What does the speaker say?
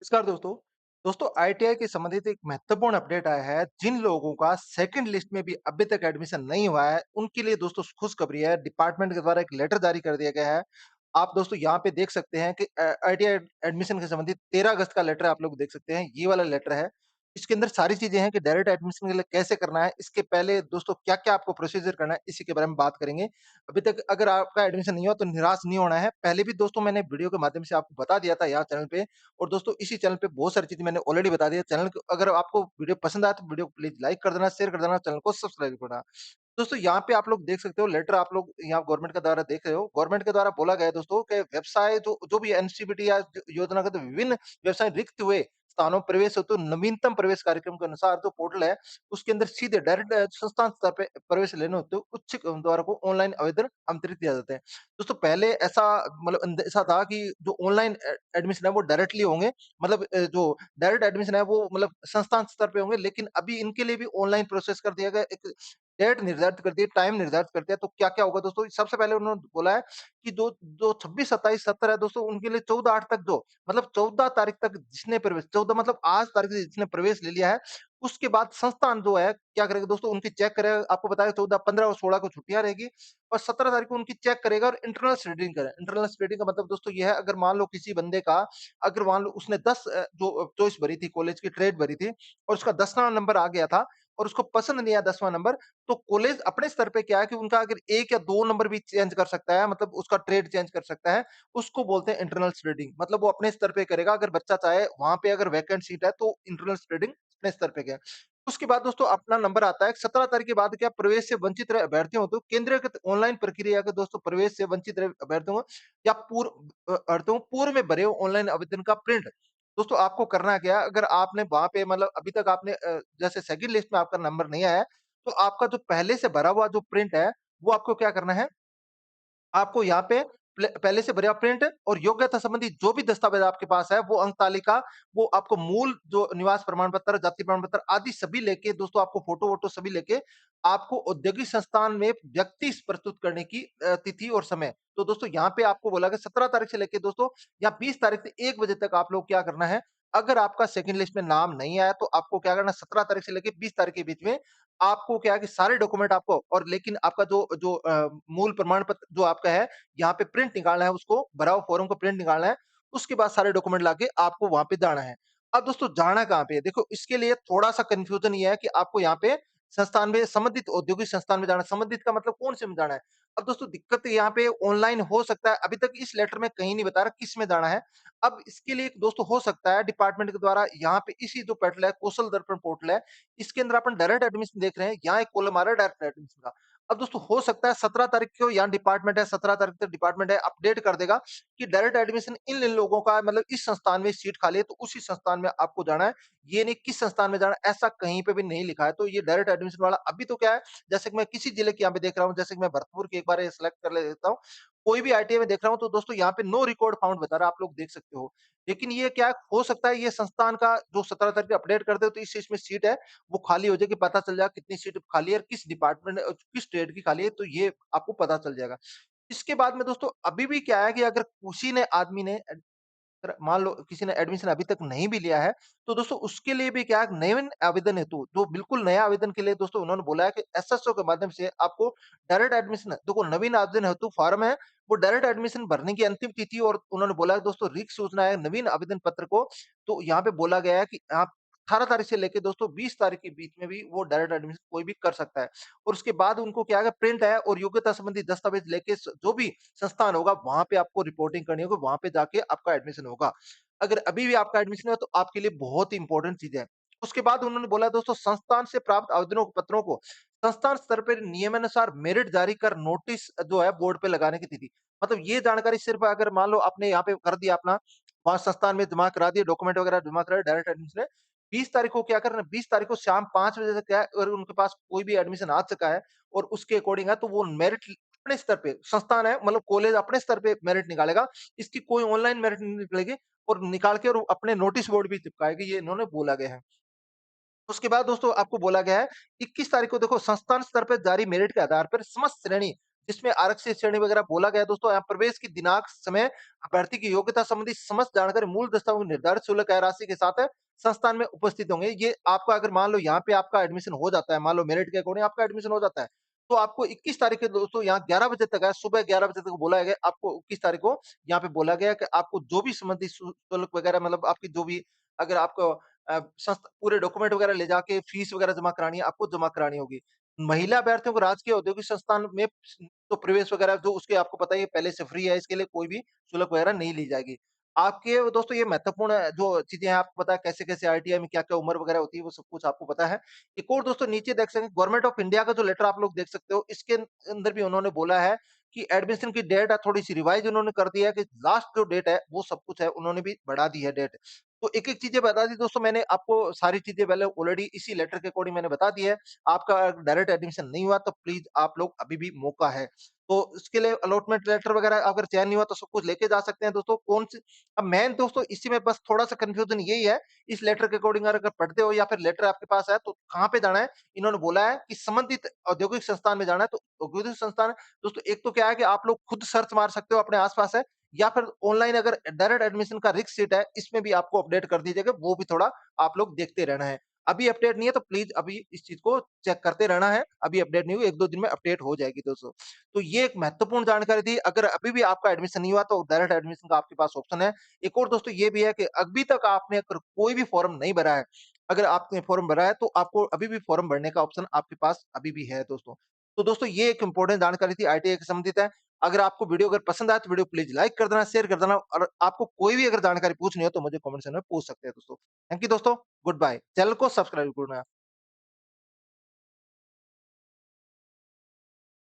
नमस्कार दोस्तों। दोस्तों आईटीआई के संबंधित एक महत्वपूर्ण अपडेट आया है। जिन लोगों का सेकंड लिस्ट में भी अभी तक एडमिशन नहीं हुआ है, उनके लिए दोस्तों खुशखबरी है। डिपार्टमेंट के द्वारा एक लेटर जारी कर दिया गया है। आप दोस्तों यहाँ पे देख सकते हैं कि आईटीआई एडमिशन के संबंधित 13 अगस्त का लेटर आप लोग देख सकते हैं। ये वाला लेटर है। इसके अंदर सारी चीज़ें हैं कि डायरेक्ट एडमिशन के लिए कैसे करना है, इसके पहले दोस्तों क्या-क्या आपको प्रोसीजर करना है, इसी के बारे में बात करेंगे। अभी तक अगर आपका एडमिशन नहीं हुआ तो निराश नहीं होना है। पहले भी दोस्तों मैंने वीडियो के माध्यम से आपको बता दिया था यहाँ चैनल पे। और दोस्तों इसी चैनल पे बहुत सारी चीज़ें मैंने ऑलरेडी बता दी है। चैनल को अगर आपको वीडियो पसंद आया तो वीडियो को प्लीज़ लाइक कर देना, शेयर कर देना, चैनल को सब्सक्राइब करना। दोस्तों यहाँ पे आप लोग देख सकते हो लेटर आप लोग यहाँ गवर्नमेंट के द्वारा देख रहे हो। गवर्नमेंट के द्वारा बोला गया है दोस्तों कि व्यवसाय जो जो भी एनसीईआरटी या योजना के तो विभिन्न व्यवसाय रिक्त हुए स्थानों में प्रवेश हेतु नवीनतम प्रवेश कार्यक्रम के अनुसार जो पोर्टल है, उसके अंदर सीधे डायरेक्ट संस्थान स्तर पे प्रवेश लेने होते हो उच्च उम्मीदवार को ऑनलाइन आवेदन आमंत्रित किया जाता है। दोस्तों पहले ऐसा मतलब ऐसा था कि जो ऑनलाइन एडमिशन है वो डायरेक्टली होंगे, मतलब जो डायरेक्ट एडमिशन है वो मतलब संस्थान स्तर पे होंगे, लेकिन अभी इनके लिए भी ऑनलाइन प्रोसेस कर दिया गया। एक डेट निर्धारित कर दी है, टाइम निर्धारित कर दिया। तो क्या-क्या होगा दोस्तों? सबसे पहले उन्होंने बोला है कि जो जो 26, 27, 70 है दोस्तों, उनके लिए 14/8 तक जो मतलब 14 तारीख तक जिसने प्रवेश 14 मतलब आज तारीख से जिसने प्रवेश ले लिया है, उसके बाद संस्थान जो है क्या करेगा दोस्तों, उनकी चेक करेगा। आपको बताया 14, 15 और 16 को छुट्टियाँ रहेगी और 17 तारीख को उनकी चेक करेगा और इंटरनल स्क्रीनिंग करेगा। इंटरनल स्क्रीनिंग का मतलब दोस्तों ये है, अगर मान लो किसी बंदे का अगर मान लो उसने 10 जो चॉइस भरी थी, कॉलेज की ट्रेड भरी थी और उसका 10वां नंबर आ गया था और उसको पसंद नहीं आया 10वां नंबर, तो कॉलेज अपने स्तर पे क्या है कि उनका अगर 1 या 2 नंबर भी चेंज कर सकता है, मतलब उसका ट्रेड चेंज कर सकता है, उसको बोलते हैं इंटरनल स्टडीइंग। मतलब वो अपने स्तर पे करेगा, अगर बच्चा चाहे वहाँ पे अगर वैकेंट सीट है तो इंटरनल स्टडीइंग अपने स्तर पे क्या है। उसके बाद दोस्तों अपना नंबर आता है 17 तारीख के बाद क्या प्रवेश से वंचित रहे अभ्यर्थियों को तो केंद्रीकृत ऑनलाइन प्रक्रिया के दोस्तों प्रवेश से वंचित रहे अभ्यर्थियों को या अर्थों पूर्व में भरे ऑनलाइन आवेदन का प्रिंट दोस्तों आपको करना क्या है, अगर आपने वहाँ पे मतलब अभी तक आपने जैसे सेकंड लिस्ट में आपका नंबर नहीं आया है, तो आपका जो पहले से भरा हुआ जो प्रिंट है, वो आपको क्या करना है, आपको यहाँ पे पहले से भरा प्रिंट और योग्यता संबंधी जो भी दस्तावेज आपके पास है, वो अंक तालिका, वो आपको मूल जो निवास प्रमाण पत्र, जाति प्रमाण पत्र आदि सभी लेके दोस्तों आपको फ़ोटो-वोटो सभी लेके आपको औद्योगिक संस्थान में व्यक्ति प्रस्तुत करने की तिथि और समय। तो दोस्तों यहाँ पे आपको बोला गया 17 तारीख से लेके दोस्तों या 20 तारीख से 1 बजे तक आप लोग क्या करना है, अगर आपका सेकंड लिस्ट में नाम नहीं आया तो आपको क्या करना है 17 तारीख से लेके 20 तारीख के बीच में आपको क्या है कि सारे डॉक्यूमेंट आपको और लेकिन आपका जो जो मूल प्रमाण पत्र जो आपका है, यहाँ पे प्रिंट निकालना है उसको, भरा हुआ फॉर्म को प्रिंट निकालना है, उसके बाद सारे डॉक्यूमेंट लाके आपको वहाँ पे जाना है। अब दोस्तों जाना कहाँ पे है? देखो इसके लिए थोड़ा-सा कन्फ्यूज़न ये है कि आपको यहाँ पे संस्थान में संबंधित औद्योगिक संस्थान में जाना है। संबंधित का मतलब कौन-से में जाना है? अब दोस्तों दिक्कत यहाँ पे ऑनलाइन हो सकता है, अभी तक इस लेटर में कहीं नहीं बता रहा किस में जाना है। अब इसके लिए दोस्तों हो सकता है डिपार्टमेंट के द्वारा यहाँ पे इसी जो पोर्टल है, कौशल दर्पण पोर्टल है, इसके अंदर अपन डायरेक्ट एडमिशन देख रहे हैं, यहाँ एक कॉलम आ रहा है डायरेक्ट एडमिशन का। अब दोस्तों हो सकता है 17 तारीख को यहाँ डिपार्टमेंट है, 17 तारीख तक डिपार्टमेंट है, अपडेट कर देगा कि डायरेक्ट एडमिशन इन-इन लोगों का मतलब इस संस्थान में सीट खाली है, तो उसी संस्थान में आपको जाना है। ये नहीं किस संस्थान में जाना है, ऐसा कहीं पे भी नहीं लिखा है। तो ये डायरेक्ट एडमिशन वाला अभी तो क्या है, जैसे कि मैं किसी जिले के यहाँ पे देख रहा हूँ, जैसे कि मैं भरतपुर की एक बार सेलेक्ट कर लेता हूँ। कोई भी आईटीआई में देख रहा हूँ, तो दोस्तों यहाँ पे नो रिकॉर्ड फाउंड बता रहा है, आप लोग देख सकते हो। लेकिन ये क्या है, हो सकता है ये संस्थान का जो 17 तारीख को अपडेट कर दे, तो इस इसमें सीट है, वो खाली हो जाएगी, पता चल जाएगा कितनी सीट खाली है और किस डिपार्टमेंट किस ट्रेड की खाली है, तो ये आपको पता चल जाएगा। इसके बाद में दोस्तों अभी भी क्या है कि अगर किसी ने आदमी ने अगर मान लो किसी ने एडमिशन अभी तक नहीं भी लिया है, तो दोस्तों उसके लिए भी क्या है नवीन आवेदन हेतु जो बिल्कुल नया आवेदन के लिए दोस्तों उन्होंने बोला है कि एसएसओ के माध्यम से आपको डायरेक्ट एडमिशन देखो नवीन आवेदन हेतु फॉर्म है, वो डायरेक्ट एडमिशन भरने की अंतिम तिथि और उन्होंने बोला है दोस्तों रीक सूचना है नवीन आवेदन पत्र को, तो यहाँ पे बोला गया है कि आप 18 तारीख से लेके दोस्तों 20 तारीख के बीच में भी वो डायरेक्ट एडमिशन कोई भी कर सकता है। और उसके बाद उनको क्या है प्रिंट है और योग्यता संबंधी दस्तावेज लेके जो भी संस्थान होगा वहाँ पे आपको रिपोर्टिंग करनी होगी, वहाँ पे जाके आपका एडमिशन होगा। अगर अभी भी आपका एडमिशन है तो आपके लिए बहुत ही इंपॉर्टेंट चीज़ है। उसके बाद उन्होंने बोला दोस्तों संस्थान से प्राप्त आवेदनों पत्रों को संस्थान स्तर पर नियमानुसार मेरिट जारी कर नोटिस जो है बोर्ड पे लगाने की तिथि। मतलब ये जानकारी सिर्फ अगर मान लो आपने यहाँ पे कर दिया अपना, वहाँ संस्थान में जमा करा दिए, डॉक्यूमेंट वगैरह जमा कराए, डायरेक्ट एडमिशन है। 20 तारीख को क्या करना है, 20 तारीख को शाम 5 बजे तक क्या है अगर उनके पास कोई भी एडमिशन आ चुका है और उसके अकॉर्डिंग है तो वो मेरिट अपने स्तर पे संस्थान है मतलब कॉलेज अपने स्तर पे मेरिट निकालेगा। इसकी कोई ऑनलाइन मेरिट नहीं निकलेगी और निकाल के और अपने नोटिस बोर्ड भी चिपकाएगी, ये इन्होंने बोला गया है। उसके बाद दोस्तों आपको बोला गया है 21 तारीख को देखो संस्थान स्तर पर जारी मेरिट के आधार पर समस्त श्रेणी जिसमें आरक्षित श्रेणी वगैरह बोला गया है दोस्तों यहाँ प्रवेश की दिनांक, समय, अभ्यर्थी की योग्यता संबंधी समस्त जानकारी मूल दस्तावेज निर्धारित शुल्क राशि के साथ संस्थान में उपस्थित होंगे। ये आपका अगर मान लो यहाँ पे आपका एडमिशन हो जाता है, मान लो मेरिट के अकॉर्डिंग आपका एडमिशन हो जाता है, तो आपको 21 तारीख के दोस्तों यहाँ 11 बजे तक है, सुबह 11 बजे तक बोला गया आपको 21 तारीख को यहाँ पे बोला गया कि आपको जो भी संबंधित शुल्क वगैरह मतलब आपकी जो भी अगर आपको पूरे डॉक्यूमेंट वगैरह ले जाके फीस वगैरह जमा करानी है, आपको जमा करानी होगी। महिला अभ्यर्थियों को राजकीय औद्योगिक संस्थान में तो प्रवेश वगैरह जो उसके आपको पता ही है पहले से फ्री है, इसके लिए कोई भी शुल्क वगैरह नहीं ली जाएगी। आपके दोस्तों ये महत्वपूर्ण जो चीज़ें हैं आपको पता है कैसे-कैसे आईटीआई में क्या-क्या उम्र वगैरह होती है, वो सब कुछ आपको पता है। एक और दोस्तों नीचे देख सकें गवर्नमेंट ऑफ इंडिया का जो लेटर आप लोग देख सकते हो, इसके अंदर भी उन्होंने बोला है कि एडमिशन की डेट थोड़ी-सी रिवाइज़ उन्होंने कर दी है कि लास्ट जो डेट है, वो सब कुछ है, उन्होंने भी बढ़ा दी है डेट। तो एक-एक चीज़ें बता दी दोस्तों मैंने आपको सारी चीज़ें पहले ऑलरेडी इसी लेटर के अकॉर्डिंग मैंने बता दी है। आपका डायरेक्ट एडमिशन नहीं हुआ तो प्लीज़ आप लोग अभी भी मौका है। तो इसके लिए अलॉटमेंट लेटर वगैरह अगर चयन नहीं हुआ तो सब कुछ लेके जा सकते हैं दोस्तों। कौन सी अब मेन दोस्तों इसी में बस थोड़ा-सा कन्फ्यूज़न यही है, इस लेटर के अकॉर्डिंग अगर पढ़ते हो या फिर लेटर आपके पास है तो कहाँ पे जाना है? इन्होंने बोला है कि संबंधित औद्योगिक संस्थान में जाना है, तो औद्योगिक संस्थान दोस्तों एक तो क्या है कि आप लोग खुद सर्च मार सकते हो अपने आस-पास है या फिर ऑनलाइन अगर डायरेक्ट एडमिशन का रिक्त सीट है, इसमें भी आपको अपडेट कर दी जाएगी, वो भी थोड़ा आप लोग देखते रहना है। अभी अपडेट नहीं है तो प्लीज़ अभी इस चीज़ को चेक करते रहना है, अभी अपडेट नहीं हुई, 1-2 दिन में अपडेट हो जाएगी दोस्तों। तो ये एक महत्वपूर्ण जानकारी थी, अगर अभी भी आपका एडमिशन नहीं हुआ तो डायरेक्ट एडमिशन का आपके पास ऑप्शन है। एक और दोस्तों ये भी है कि अभी तक आपने अगर कोई भी फॉर्म नहीं भरा है, अगर आपने फॉर्म भरा है तो आपको अभी भी फॉर्म भरने का ऑप्शन आपके पास अभी भी है दोस्तों। तो दोस्तों ये एक इम्पोर्टेंट जानकारी थी आईटीआई से संबंधित है। अगर आपको वीडियो अगर पसंद आए तो वीडियो प्लीज़ लाइक कर देना, शेयर कर देना और आपको कोई भी अगर जानकारी पूछनी हो तो मुझे कमेंट सेक्शन में पूछ सकते हैं दोस्तों। थैंक यू दोस्तों, गुड बाय। चैनल को सब्सक्राइब करना।